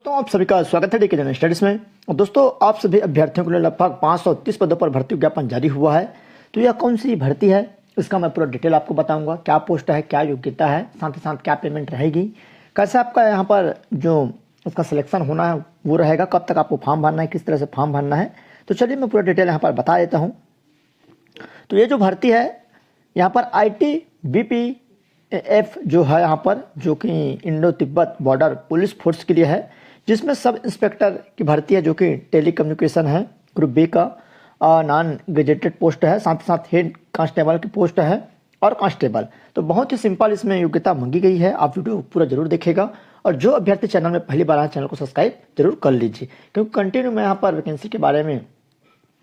तो आप सभी का स्वागत है डीके जनरल स्टडीज में। और दोस्तों, आप सभी अभ्यर्थियों के लिए लगभग 530 पदों पर भर्ती विज्ञापन जारी हुआ है। तो यह कौन सी भर्ती है, इसका मैं पूरा डिटेल आपको बताऊंगा। क्या पोस्ट है, क्या योग्यता है, साथ ही साथ क्या पेमेंट रहेगी, कैसे आपका यहाँ पर जो उसका सिलेक्शन होना है वो रहेगा, कब तक आपको फॉर्म भरना है, किस तरह से फॉर्म भरना है। तो चलिए मैं पूरा डिटेल यहाँ पर बता देता हूँ। तो ये जो भर्ती है यहाँ पर ITBPF जो है यहाँ पर, जो कि Indo Tibet border police force के लिए है, जिसमें सब इंस्पेक्टर की भर्ती है जो कि टेली कम्युनिकेशन है, ग्रुप बी का नॉन ग्रेजुएटेड पोस्ट है, साथ ही साथ हेड कांस्टेबल की पोस्ट है और कांस्टेबल। तो बहुत ही सिंपल इसमें योग्यता मांगी गई है। आप वीडियो पूरा जरूर देखिएगा और जो अभ्यर्थी चैनल में पहली बार आए चैनल को सब्सक्राइब जरूर कर लीजिए, क्योंकि कंटिन्यू मैं यहाँ पर वैकेंसी के बारे में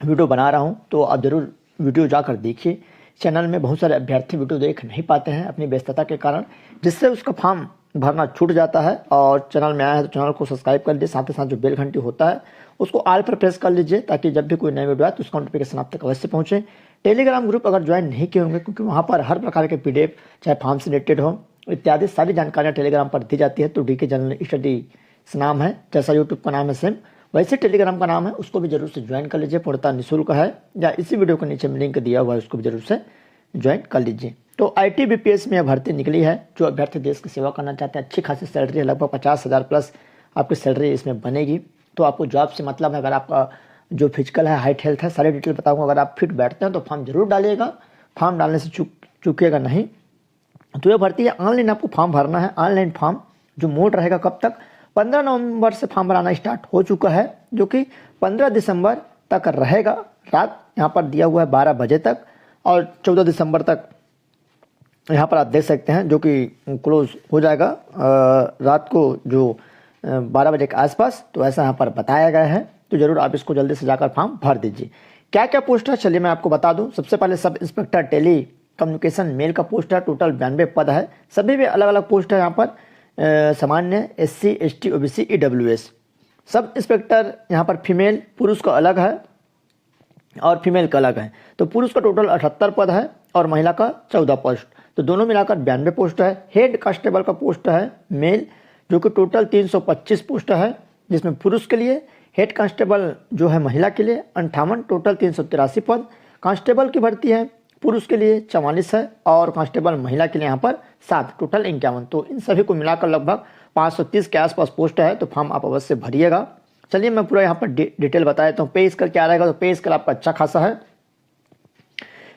वीडियो बना रहा हूँ। तो आप जरूर वीडियो जाकर देखिए। चैनल में बहुत सारे अभ्यर्थी वीडियो देख नहीं पाते हैं अपनी व्यस्तता के कारण, जिससे उसका फॉर्म भरना छूट जाता है। और चैनल में आया है तो चैनल को सब्सक्राइब कर लीजिए, साथ ही साथ जो बेल घंटी होता है उसको ऑल पर प्रेस कर लीजिए, ताकि जब भी कोई नई वीडियो आए तो उसका नोटिफिकेशन आप तक अवश्य पहुंचे। टेलीग्राम ग्रुप अगर ज्वाइन नहीं किए होंगे, क्योंकि वहाँ पर हर प्रकार के PDF चाहे फॉर्म से रिलेटेड हो इत्यादि सारी जानकारियाँ टेलीग्राम पर दी जाती है। तो डीके जनरल स्टडीज नाम है, जैसा यूट्यूब का नाम है सेम वैसे टेलीग्राम का नाम है, उसको भी जरूर से ज्वाइन कर लीजिए। पूर्णतः निःशुल्क है, या इसी वीडियो के नीचे में लिंक दिया हुआ है, उसको भी जरूर से ज्वाइन कर लीजिए। तो ITBPS में यह भर्ती निकली है। जो अभ्यर्थी देश की सेवा करना चाहते हैं, अच्छी खासी सैलरी है, लगभग 50,000 प्लस आपकी सैलरी इसमें बनेगी। तो आपको जॉब से मतलब है, अगर आपका जो फिजिकल है, हाइट, हेल्थ है, सारी डिटेल बताऊंगा। अगर आप फिट बैठते हैं तो फॉर्म जरूर डालिएगा, फॉर्म डालने से चूकिएगा नहीं। तो यह भर्ती है, ऑनलाइन आपको फॉर्म भरना है। ऑनलाइन फॉर्म जो मोड रहेगा कब तक, 15 नवंबर से फॉर्म भराना स्टार्ट हो चुका है, जो कि 15 दिसंबर तक रहेगा। रात यहाँ पर दिया हुआ है 12 बजे तक, और 14 दिसंबर तक यहाँ पर आप देख सकते हैं, जो कि क्लोज हो जाएगा रात को जो 12 बजे के आसपास। तो ऐसा यहाँ पर बताया गया है। तो जरूर आप इसको जल्दी से जाकर फॉर्म भर दीजिए। क्या क्या पोस्ट है चलिए मैं आपको बता दूं। सबसे पहले sub inspector tele communication mail का पोस्ट है, टोटल 92 पद है। सभी में अलग अलग पोस्ट है यहाँ पर, सामान्य SC ST OBC EWS। Sub inspector यहाँ पर फीमेल, पुरुष का अलग है और फीमेल का अलग है। तो पुरुष का टोटल 78 पद है और महिला का 14 पोस्ट, तो दोनों मिलाकर 92 पोस्ट है। हेड कांस्टेबल का पोस्ट है मेल, जो कि टोटल 325 पोस्ट है, जिसमें पुरुष के लिए, हेड कांस्टेबल जो है महिला के लिए 58, टोटल 383 पद। कांस्टेबल की भर्ती है, पुरुष के लिए 44 है और कांस्टेबल महिला के लिए यहाँ पर 7, टोटल 51। तो इन सभी को मिलाकर लगभग 530 के आसपास पोस्ट है। तो फॉर्म आप अवश्य भरिएगा। चलिए मैं पूरा यहाँ पर डिटेल बता देता हूँ। पे स्केल क्या रहेगा, तो पे स्केल आपका अच्छा खासा है।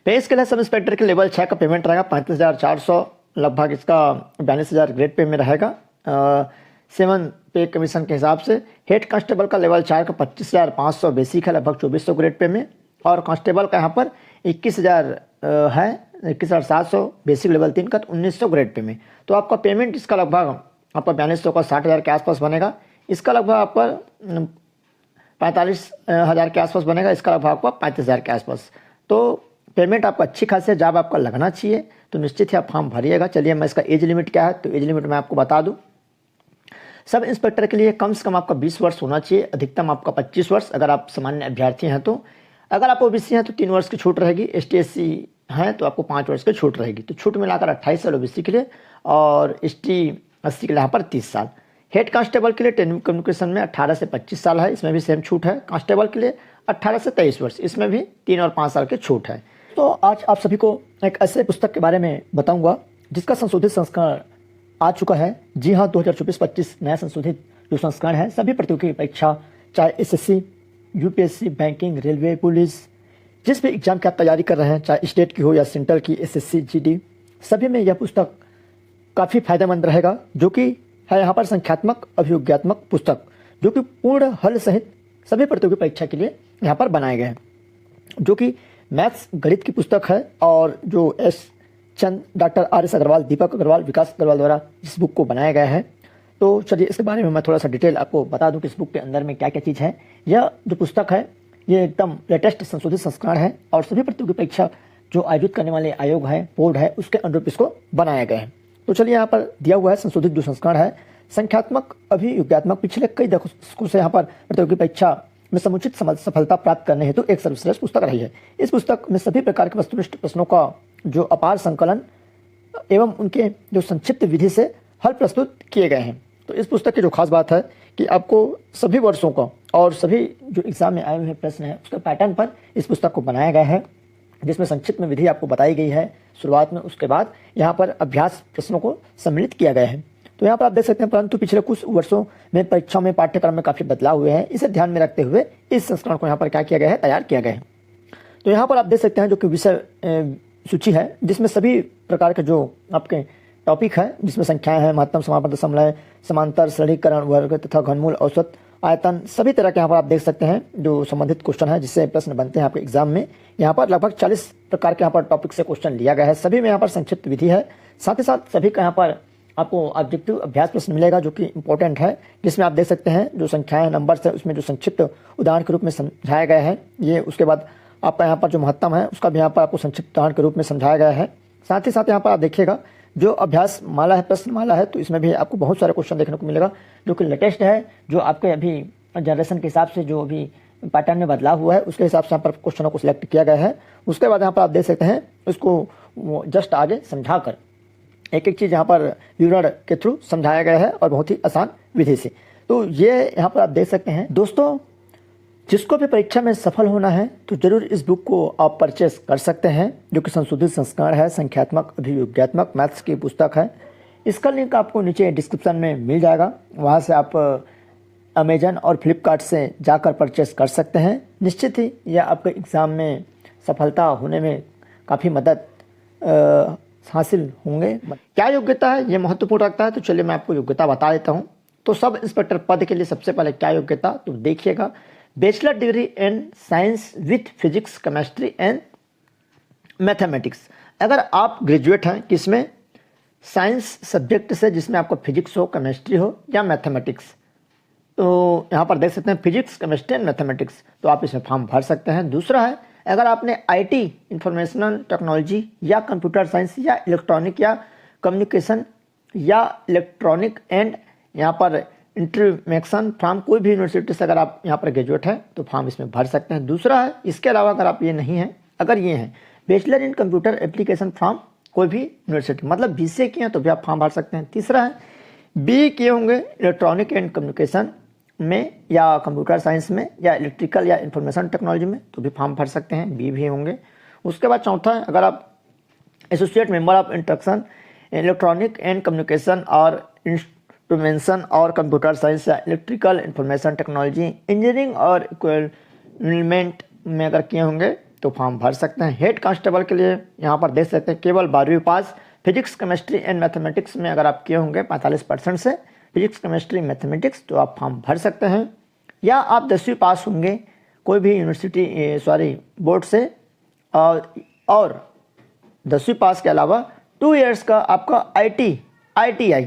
पे स्केल है, सब इंस्पेक्टर के लेवल 6 का पेमेंट रहेगा 35,400, लगभग इसका 42,000 ग्रेड पे में रहेगा 7 पे कमीशन के हिसाब से। हेड कांस्टेबल का लेवल 4 का 25,500 बेसिक है, लगभग 2400 ग्रेड पे में। और कांस्टेबल का यहाँ पर 21,000 है, 21,700 बेसिक, लेवल 3 का, तो 1900 ग्रेड पे में। तो आपका पेमेंट इसका लगभग आपका 4200 का 60,000 के आसपास बनेगा। इसका लगभग आपका 45,000 के आसपास बनेगा। इसका लगभग आपका 35,000 के आसपास। तो पेमेंट आपका अच्छी खासी, जॉब आपका लगना चाहिए, तो निश्चित ही आप फॉर्म भरिएगा। चलिए मैं इसका एज लिमिट क्या है, तो एज लिमिट मैं आपको बता दूं। सब इंस्पेक्टर के लिए कम से कम आपका 20 वर्ष होना चाहिए, अधिकतम आपका 25 वर्ष अगर आप सामान्य अभ्यर्थी हैं। तो अगर आप OBC हैं तो 3 वर्ष की छूट रहेगी, ST SC हैं तो आपको 5 वर्ष की छूट रहेगी। तो छूट मिलाकर 28 साल OBC के लिए और ST SC के लिए यहाँ पर 30 साल। हेड कांस्टेबल के लिए टेली कम्युनिकेशन में 18 से 25 साल है, इसमें भी सेम छूट है। कांस्टेबल के लिए 18 से 23 वर्ष, इसमें भी 3 और 5 साल की छूट है। तो आज आप सभी को एक ऐसे पुस्तक के बारे में बताऊंगा जिसका संशोधित संस्करण आ चुका है। जी हाँ, 2024-25 नया संशोधित जो संस्करण है, सभी प्रतियोगी परीक्षा, चाहे SSC, UPSC, banking, railway, police, जिस भी एग्जाम की आप तैयारी कर रहे हैं, चाहे स्टेट की हो या सेंट्रल की, SSC GD, सभी में यह पुस्तक काफ़ी फायदेमंद रहेगा। जो कि है यहाँ पर संख्यात्मक अभियोगात्मक पुस्तक, जो कि पूर्ण हल सहित सभी प्रतियोगी परीक्षा के लिए यहाँ पर बनाए गए हैं। जो कि मैथ्स गणित की पुस्तक है, और जो S चंद, डॉक्टर RS अग्रवाल, दीपक अग्रवाल, विकास अग्रवाल द्वारा इस बुक को बनाया गया है। तो चलिए इसके बारे में मैं थोड़ा सा डिटेल आपको बता दूं कि इस बुक के अंदर में क्या क्या चीज़ है। यह जो पुस्तक है ये एकदम लेटेस्ट संशोधित संस्करण है, और सभी प्रतियोगी परीक्षा जो आयोजित करने वाले आयोग है, बोर्ड है, उसके अनुरूप इसको बनाया गया है। तो चलिए यहाँ पर दिया हुआ है संशोधित जो संस्करण है, संख्यात्मक अभियोगात्मक, पिछले कई दशकों से यहाँ पर प्रतियोगी परीक्षा में समुचित सफलता प्राप्त करने हेतु एक सर्वश्रेष्ठ पुस्तक रही है। इस पुस्तक में सभी प्रकार के वस्तुनिष्ठ प्रश्नों का जो अपार संकलन एवं उनके जो संक्षिप्त विधि से हल प्रस्तुत किए गए हैं। तो इस पुस्तक की जो खास बात है कि आपको सभी वर्षों का और सभी जो एग्जाम में आए हुए प्रश्न हैं उसके पैटर्न पर इस पुस्तक को बनाया गया है, जिसमें संक्षिप्त में विधि आपको बताई गई है शुरुआत में। उसके बाद यहाँ पर अभ्यास प्रश्नों को सम्मिलित किया गया है। तो यहाँ पर आप देख सकते हैं, परंतु पिछले कुछ वर्षों में परीक्षा में पाठ्यक्रम में काफ़ी बदलाव हुए हैं। इसे ध्यान में रखते हुए इस संस्करण को यहाँ पर क्या किया गया है, तैयार किया गया है। तो यहाँ पर आप देख सकते हैं जो कि विषय सूची है, जिसमें सभी प्रकार के जो आपके टॉपिक है, जिसमें संख्याएं हैं, महत्तम, समापन, दशमलव, समांतर, सरलीकरण, वर्ग तथा घनमूल, औसत, आयतन, सभी तरह के यहाँ पर आप देख सकते हैं जो संबंधित क्वेश्चन है, जिससे प्रश्न बनते हैं आपके एग्जाम में। यहाँ पर लगभग 40 प्रकार के यहाँ पर टॉपिक से क्वेश्चन लिया गया है। सभी में यहाँ पर संक्षिप्त विधि है, साथ ही साथ सभी का यहाँ पर आपको ऑब्जेक्टिव अभ्यास प्रश्न मिलेगा जो कि इंपॉर्टेंट है, जिसमें आप देख सकते हैं जो संख्याएं, नंबर्स है, उसमें जो संक्षिप्त उदाहरण के रूप में समझाया गया है ये। उसके बाद आपका यहाँ पर जो महत्तम है उसका भी यहाँ पर आपको संक्षिप्त उदाहरण के रूप में समझाया गया है। साथ ही साथ यहाँ पर आप देखिएगा जो अभ्यास माला है, प्रश्न माला है, तो इसमें भी आपको बहुत सारे क्वेश्चन देखने को मिलेगा जो कि लेटेस्ट है, जो आपके अभी जनरेशन के हिसाब से जो अभी पैटर्न में बदलाव हुआ है उसके हिसाब से यहाँ पर क्वेश्चनों को सिलेक्ट किया गया है। उसके बाद यहाँ पर आप देख सकते हैं उसको जस्ट आगे समझाकर एक एक चीज़ यहाँ पर विवरण के थ्रू समझाया गया है और बहुत ही आसान विधि से। तो ये यहाँ पर आप देख सकते हैं। दोस्तों, जिसको भी परीक्षा में सफल होना है तो जरूर इस बुक को आप परचेस कर सकते हैं, जो कि संशोधित संस्करण है, संख्यात्मक अभियोगात्मक मैथ्स की पुस्तक है। इसका लिंक आपको नीचे डिस्क्रिप्शन में मिल जाएगा, वहाँ से आप अमेजन और फ्लिपकार्ट से जाकर परचेस कर सकते हैं। निश्चित ही यह आपके एग्ज़ाम में सफलता होने में काफ़ी मदद हासिल होंगे। क्या योग्यता है ये महत्वपूर्ण रखता है, तो चलिए मैं आपको योग्यता बता देता हूँ। तो सब इंस्पेक्टर पद के लिए सबसे पहले क्या योग्यता, तो देखिएगा, bachelor degree in science with physics, chemistry and mathematics. अगर आप ग्रेजुएट हैं किसमें, साइंस सब्जेक्ट से, जिसमें आपको फिजिक्स हो, केमिस्ट्री हो या मैथमेटिक्स, तो यहाँ पर देख सकते हैं फिजिक्स, केमिस्ट्री एंड मैथमेटिक्स, तो आप इसमें फॉर्म भर सकते हैं। दूसरा है, अगर आपने आईटी, इंफॉर्मेशनल टेक्नोलॉजी या कंप्यूटर साइंस या इलेक्ट्रॉनिक या कम्युनिकेशन या इलेक्ट्रॉनिक एंड यहाँ पर इंटरमेक्शन फ्रॉम कोई भी यूनिवर्सिटी से अगर आप यहाँ पर ग्रेजुएट हैं तो फॉर्म इसमें भर सकते हैं। दूसरा है, इसके अलावा अगर आप ये नहीं हैं, अगर ये हैं bachelor in computer application from कोई भी यूनिवर्सिटी, मतलब बीसीए किए हैं तो भी आप फॉर्म भर सकते हैं। तीसरा है, बी किए होंगे इलेक्ट्रॉनिक एंड कम्युनिकेशन में या कंप्यूटर साइंस में या इलेक्ट्रिकल या इंफॉर्मेशन टेक्नोलॉजी में, तो भी फॉर्म भर सकते हैं, बी भी होंगे। उसके बाद चौथा है, अगर आप associate member of instruction electronic and communication और इंस्ट्रूमेंटेशन और कंप्यूटर साइंस या इलेक्ट्रिकल इंफॉर्मेशन टेक्नोलॉजी इंजीनियरिंग और इक्विपमेंट में अगर किए होंगे तो फॉर्म भर सकते हैं। हेड कांस्टेबल के लिए यहाँ पर देख सकते हैं केवल 12वीं पास फिजिक्स, केमिस्ट्री एंड मैथमेटिक्स में अगर आप किए होंगे 45% से, फिजिक्स, केमिस्ट्री, मैथमेटिक्स, तो आप फॉर्म भर सकते हैं। या आप 10वीं पास होंगे कोई भी यूनिवर्सिटी बोर्ड से, और 10वीं पास के अलावा 2 इयर्स का आपका ITI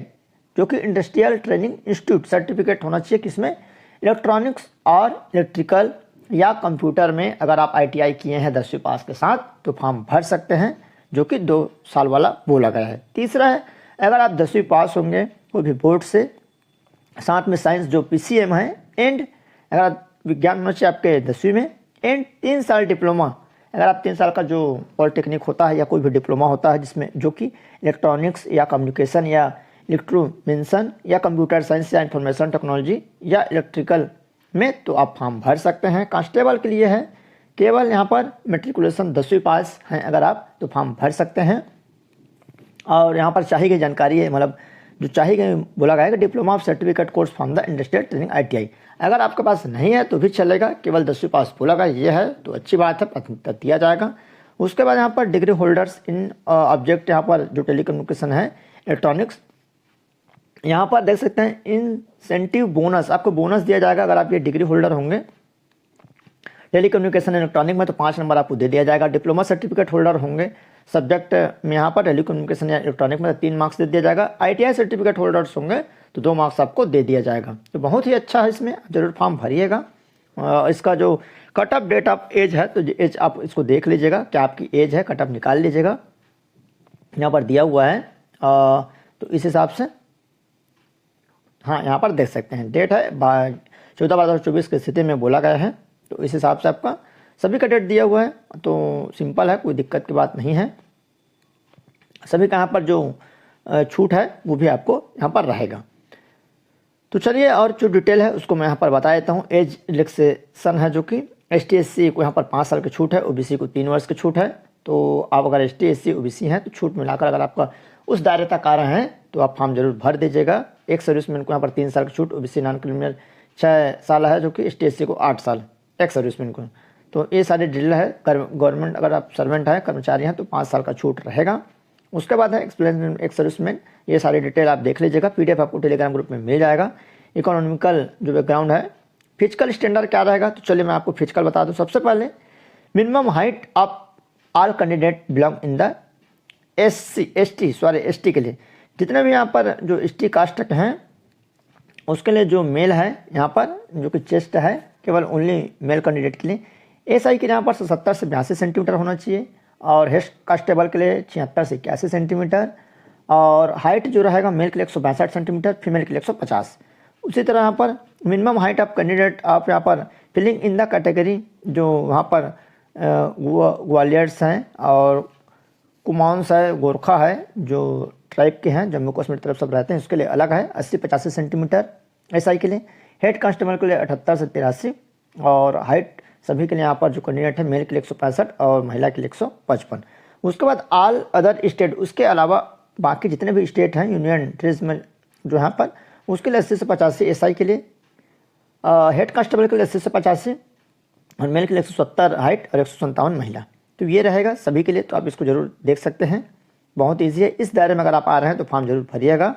जो कि इंडस्ट्रियल ट्रेनिंग इंस्टीट्यूट सर्टिफिकेट होना चाहिए, किसमें, इलेक्ट्रॉनिक्स और इलेक्ट्रिकल या कंप्यूटर में अगर आप ITI किए हैं 10वीं पास के साथ तो फॉर्म भर सकते हैं, जो कि 2 साल वाला बोला गया है। तीसरा है, अगर आप 10वीं पास होंगे कोई भी बोर्ड से, साथ में साइंस जो PCM है, एंड अगर विज्ञान होना चाहिए आपके 10वीं में, एंड 3 साल डिप्लोमा, अगर आप 3 साल का जो पॉलिटेक्निक होता है या कोई भी डिप्लोमा होता है जिसमें जो कि इलेक्ट्रॉनिक्स या कम्युनिकेशन या इलेक्ट्रोमेंशन या कंप्यूटर साइंस या इंफॉर्मेशन टेक्नोलॉजी या इलेक्ट्रिकल में, तो आप फॉर्म भर सकते हैं। कांस्टेबल के लिए है, केवल यहाँ पर मेट्रिकुलेशन 10वीं पास हैं अगर आप, तो फॉर्म भर सकते हैं। और यहाँ पर चाहिए गई जानकारी है, मतलब जो चाहिए गई बोला गया है कि diploma of certificate course from the industrial training ITI, अगर आपके पास नहीं है तो भी चलेगा, केवल 10वीं पास बोला गया ये है तो अच्छी बात है, प्राथमिकता दिया जाएगा। उसके बाद यहाँ पर डिग्री होल्डर्स इन ऑब्जेक्ट, यहाँ पर जो टेलीकम्युनिकेशन है, इलेक्ट्रॉनिक्स, यहाँ पर देख सकते हैं इंसेंटिव बोनस, आपको बोनस दिया जाएगा अगर आप ये डिग्री होल्डर होंगे टेलीकम्युनिकेशन इलेक्ट्रॉनिक में, तो 5 नंबर आपको दे दिया जाएगा। डिप्लोमा सर्टिफिकेट होल्डर होंगे सब्जेक्ट में यहाँ पर टेलीकम्युनिकेशन या इलेक्ट्रॉनिक में, तो 3 मार्क्स दे दिया जाएगा। ITI सर्टिफिकेट होल्डर्स होंगे तो 2 मार्क्स आपको दे दिया जाएगा। तो बहुत ही अच्छा है, इसमें जरूर फॉर्म भरिएगा। इसका जो cut off date of age है, तो एज आप इसको देख लीजिएगा क्या आपकी एज है, कट ऑफ निकाल लीजिएगा, यहाँ पर दिया हुआ है। तो इस हिसाब से हाँ यहाँ पर देख सकते हैं डेट है 14/12/2024 की स्थिति में बोला गया है, तो इस हिसाब से आपका सभी का डेट दिया हुआ है। तो सिंपल है, कोई दिक्कत की बात नहीं है। सभी का यहाँ पर जो छूट है वो भी आपको यहाँ पर रहेगा। तो चलिए और जो डिटेल है उसको मैं यहाँ पर बता देता हूँ। एज रिलैक्सेशन है जो कि ST/SC को यहाँ पर 5 साल की छूट है, OBC को 3 वर्ष की छूट है। तो आप अगर ST/SC OBC हैं तो छूट मिलाकर अगर आपका उस दायरे तक आ रहे हैं तो आप फॉर्म जरूर भर दीजिएगा। एक सर्विसमैन को यहाँ पर 3 साल की छूट, OBC नॉन क्रिमिनल 6 साल है जो कि ST/SC को 8 साल एक सर्विसमैन को। तो ये सारी डिटेल है। गवर्नमेंट अगर आप सर्वेंट हैं, कर्मचारी हैं तो 5 साल का छूट रहेगा। उसके बाद है एक्सप्लेन एक सर्विसमैन, ये सारी डिटेल आप देख लीजिएगा। PDF आपको टेलीग्राम ग्रुप में मिल जाएगा। इकोनॉमिकल जो बैकग्राउंड है, फिजिकल स्टैंडर्ड क्या रहेगा, तो चलिए मैं आपको फिजिकल बता दूं। सबसे पहले minimum height of all candidate belong in the ST के लिए जितने भी यहाँ पर जो ST कास्ट के हैं उसके लिए जो मेल है यहाँ पर जो कि चेस्ट है केवल ओनली मेल कैंडिडेट के लिए। SI के लिए यहाँ पर 70 से 82 सेंटीमीटर होना चाहिए और हेड कांस्टेबल के लिए 76 से 81 सेंटीमीटर और हाइट जो रहेगा मेल के लिए 162 सेंटीमीटर, फीमेल के लिए 150। उसी तरह यहाँ पर मिनिमम हाइट ऑफ कैंडिडेट आप यहाँ पर फिलिंग इन द कैटेगरी जो वहाँ पर ग्वालियर्स हैं और कुमाऊंस है, गोरखा है, जो ट्राइब के हैं, जम्मू कश्मीर तरफ सब रहते हैं, उसके लिए अलग है 80-85 सेंटीमीटर SI के लिए। हेड कांस्टेबल के लिए 78 से 83 और हाइट सभी के लिए यहाँ पर जो कैंडिडेट है मेल के लिए 165 और महिला के लिए 155। उसके बाद ऑल अदर स्टेट, उसके अलावा बाकी जितने भी स्टेट हैं यूनियन टेरिटरीज में जो यहाँ पर उसके लिए 80 से 85 SI के लिए, हेड कांस्टेबल के लिए 80 से 85 और मेल के लिए 170 हाइट और 157 महिला। तो ये रहेगा सभी के लिए। तो आप इसको जरूर देख सकते हैं, बहुत ईजी है। इस दायरे में अगर आप आ रहे हैं तो फॉर्म जरूर भरिएगा।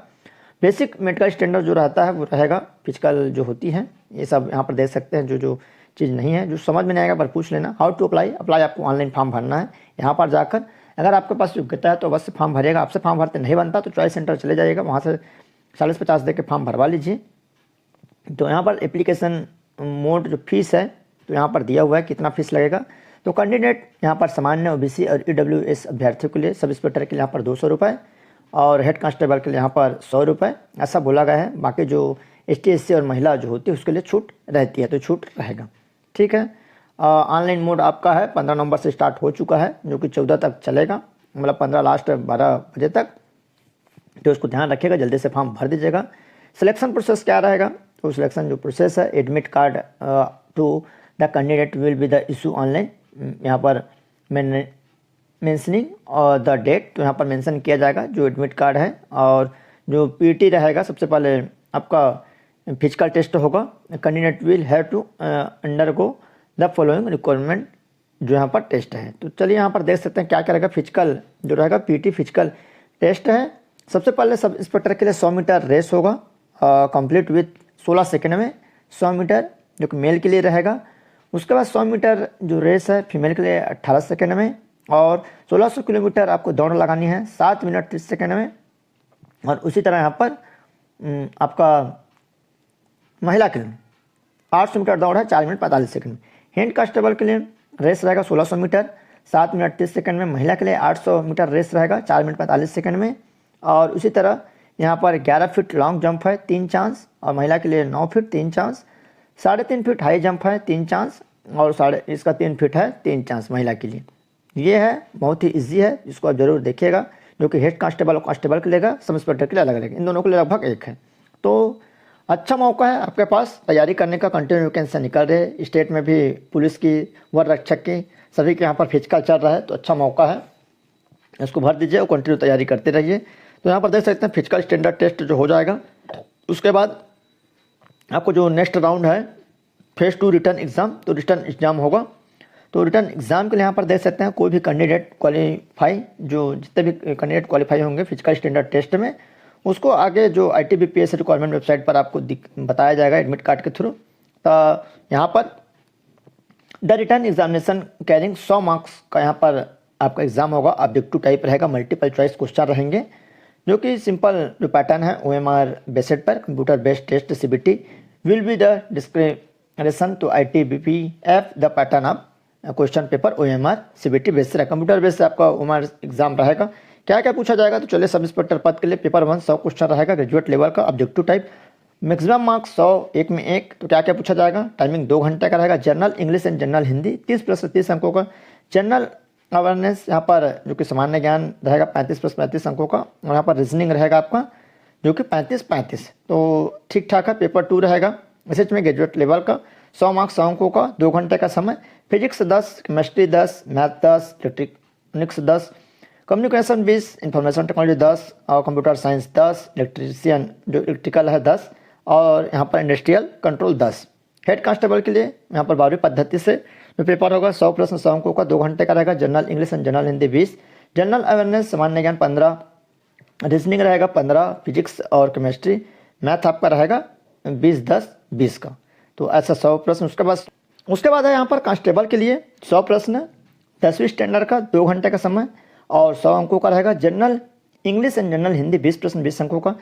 बेसिक मेडिकल स्टैंडर्ड जो रहता है वो रहेगा, फिजिकल जो होती है ये सब यहाँ पर देख सकते हैं। जो जो चीज़ नहीं है, जो समझ में नहीं आएगा पर पूछ लेना। हाउ टू अप्लाई आपको ऑनलाइन फॉर्म भरना है यहाँ पर जाकर। अगर आपके पास योग्यता है तो अवश्य फॉर्म भरिएगा। आपसे फॉर्म भरते नहीं बनता तो चॉइस सेंटर चले जाइएगा, वहाँ से 40-50 दे के फॉर्म भरवा लीजिए। तो यहाँ पर एप्लीकेशन मोड जो फीस है तो यहाँ पर दिया हुआ है कितना फीस लगेगा। तो कैंडिडेट यहाँ पर सामान्य OBC और EWS अभ्यर्थियों के लिए, सब इंस्पेक्टर के लिए यहाँ पर 200 रुपये और हेड कांस्टेबल के लिए यहाँ पर 100 रुपये ऐसा बोला गया है। बाकी जो ST/SC और महिला जो होती है उसके लिए छूट रहती है, तो छूट रहेगा। ठीक है। ऑनलाइन मोड आपका है 15 नवंबर से स्टार्ट हो चुका है जो कि 14 तक चलेगा, मतलब 15 लास्ट 12 बजे तक। तो उसको ध्यान रखिएगा, जल्दी से फॉर्म भर दीजिएगा। सिलेक्शन प्रोसेस क्या रहेगा, तो सिलेक्शन जो प्रोसेस है, admit card to the candidate will be the issue online. यहाँ पर मेंशनिंग और द डेट, तो यहाँ पर मेंशन किया जाएगा जो एडमिट कार्ड है। और जो PT रहेगा, सबसे पहले आपका फिजिकल टेस्ट होगा। Candidate will have to undergo the following requirement, जो यहाँ पर टेस्ट है। तो चलिए यहाँ पर देख सकते हैं क्या क्या रहेगा। फिजिकल जो रहेगा PT फिजिकल टेस्ट है। सबसे पहले सब इंस्पेक्टर के लिए 100 मीटर रेस होगा कंप्लीट विथ 16 सेकेंड में 100 मीटर जो कि मेल के लिए रहेगा। उसके बाद 100 मीटर जो रेस है फीमेल के लिए 18 सेकेंड में और 1600 किलोमीटर आपको दौड़ लगानी है 7 मिनट 30 सेकेंड में। और उसी तरह यहाँ पर आपका महिला के लिए 800 मीटर दौड़ है 4 मिनट 45 सेकेंड में। हेड कांस्टेबल के लिए रेस रहेगा 1600 मीटर 7 मिनट 30 सेकेंड में। महिला के लिए 800 मीटर रेस रहेगा 4 मिनट 45 सेकेंड में। और उसी तरह यहाँ पर 11 फीट लॉन्ग जंप है 3 चांस और महिला के लिए 9 feet 3 chance. 3.5 feet high jump है 3 चांस और इसका 3 फीट है 3 चांस महिला के लिए। ये है, बहुत ही इजी है, जिसको आप जरूर देखिएगा। जो कि हेड कांस्टेबल और कांस्टेबल के लिए, सब इंस्पेक्टर के लिए अलग अलग, इन दोनों के लिए लगभग एक है। तो अच्छा मौका है आपके पास तैयारी करने का। कंटिन्यू वैकेंसी निकल रहे हैं स्टेट में भी, पुलिस की, वर रक्षक की, सभी के यहाँ पर फिजिकल चल रहा है। तो अच्छा मौका है, इसको भर दीजिए और कंटिन्यू तैयारी करते रहिए। तो यहाँ पर देख सकते हैं फिजिकल स्टैंडर्ड टेस्ट जो हो जाएगा, उसके बाद आपको जो नेक्स्ट राउंड है फेज 2 रिटर्न एग्ज़ाम, तो रिटर्न एग्ज़ाम होगा। तो रिटर्न एग्ज़ाम के लिए यहाँ पर देख सकते हैं कोई भी कैंडिडेट क्वालिफाई, जो जितने भी कैंडिडेट क्वालिफाई होंगे फिजिकल स्टैंडर्ड टेस्ट में, उसको आगे जो ITBPS रिक्वायरमेंट वेबसाइट पर आपको बताया जाएगा एडमिट कार्ड के थ्रू। तो यहाँ पर the written examination carrying 100 marks का यहाँ पर आपका एग्जाम होगा। ऑब्जेक्टिव टाइप रहेगा, मल्टीपल चॉइस क्वेश्चन रहेंगे, जो कि सिंपल जो पैटर्न है OMR बेस्ड पर, computer based test CBT will be the description to ITBPF the pattern of question paper OMR CBT based है। कंप्यूटर बेस्ड आपका OMR एग्जाम रहेगा। क्या क्या पूछा जाएगा, तो चलिए सब इंस्पेक्टर पद के लिए पेपर 1 100 क्वेश्चन रहेगा ग्रेजुएट लेवल का, ऑब्जेक्टिव टाइप, मैक्सिमम मार्क्स 100, एक में एक। तो क्या क्या पूछा जाएगा, टाइमिंग 2 घंटे का रहेगा। General English and general Hindi 30 + 30 अंकों का। जनरल अवेयरनेस यहाँ पर जो कि सामान्य ज्ञान रहेगा 35 + 35 अंकों का। और यहाँ पर रीजनिंग रहेगा आपका जो कि 35-35, तो ठीक ठाक है। पेपर 2 रहेगा एसएच में ग्रेजुएट लेवल का, 100 मार्क्स 100 अंकों का, 2 घंटे का समय। Physics 10, chemistry 10, math 10, electronics 10, communication 20, information technology 10 और कंप्यूटर साइंस 10, इलेक्ट्रीशियन जो इलेक्ट्रिकल है 10 और यहाँ पर इंडस्ट्रियल कंट्रोल 10। हेड कांस्टेबल के लिए यहाँ पर 12वीं पद्धति से जो पेपर होगा 100 प्रश्न 100 अंकों का, 2 घंटे का रहेगा। General English and general Hindi 20, general awareness सामान्य ज्ञान 15, रीजनिंग रहेगा 15, फिजिक्स और केमिस्ट्री, मैथ आपका रहेगा 20-10-20 का। तो ऐसा 100 प्रश्न। उसके बाद है यहाँ पर कांस्टेबल के लिए 100 प्रश्न 10वीं स्टैंडर्ड का, 2 घंटे का समय और 100 अंकों का रहेगा। General English and general Hindi 20 प्रश्न 20 अंकों का,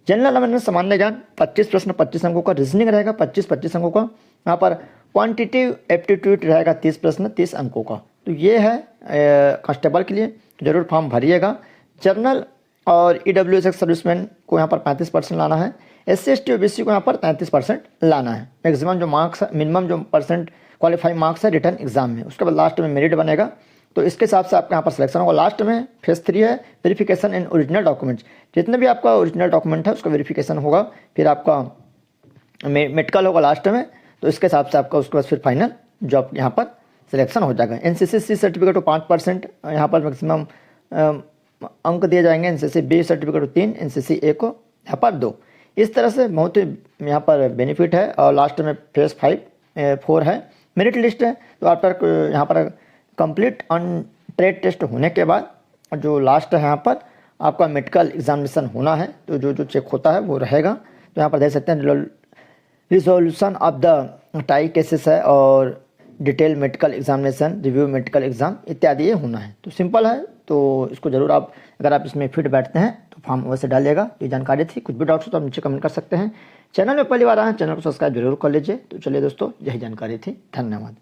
जनरल अवेयरनेस सामान्य ज्ञान 25 प्रश्न 25 अंकों का, रीजनिंग रहेगा 25-25 अंकों का। यहाँ पर क्वांटिटिव एप्टीट्यूड रहेगा 30 प्रश्न 30 अंकों का। तो ये है कांस्टेबल के लिए, जरूर फॉर्म भरिएगा। जनरल और ईडब्ल्यूएस सर्विसमैन को यहाँ पर 35% लाना है, SC ST OBC को यहाँ पर 33% लाना है। मैक्सिमम जो मार्क्स है, मिनिमम जो परसेंट क्वालिफाइंग मार्क्स है रिटर्न एग्जाम में, उसके बाद लास्ट में मेरिट बनेगा। तो इसके हिसाब से आपका यहाँ पर सिलेक्शन होगा। लास्ट में फेज 3 है वेरिफिकेशन इन ओरिजिनल डॉक्यूमेंट्स, जितने भी आपका ओरिजिनल डॉक्यूमेंट है उसका वेरिफिकेशन होगा, फिर आपका मेडिकल होगा लास्ट में। तो इसके हिसाब से आपका उसके बाद फिर फाइनल जॉब यहाँ पर सिलेक्शन हो जाएगा। NCC सर्टिफिकेट को 5% यहाँ पर मैक्सिमम अंक दिए जाएंगे, NCC B सर्टिफिकेट को 3, NCC A को यहाँ पर 2। इस तरह से बहुत ही यहाँ पर बेनिफिट है। और लास्ट में फेज 4 है मेरिट लिस्ट है। तो आफ्टर यहाँ पर कंप्लीट ऑन ट्रेड टेस्ट होने के बाद जो लास्ट है यहाँ पर आपका मेडिकल एग्जामिनेशन होना है, तो जो चेक होता है वो रहेगा। तो यहाँ पर देख सकते हैं resolution of the tie cases है और detail medical examination, review medical exam इत्यादि ये होना है। तो सिंपल है, तो इसको जरूर आप अगर आप इसमें फिट बैठते हैं तो फॉर्म अवश्य डालिएगा। ये जानकारी थी। कुछ भी डाउट्स हो तो आप नीचे कमेंट कर सकते हैं। चैनल में पहली बार आए हैं, चैनल को सब्सक्राइब जरूर कर लीजिए। तो चलिए दोस्तों, यही जानकारी थी। धन्यवाद।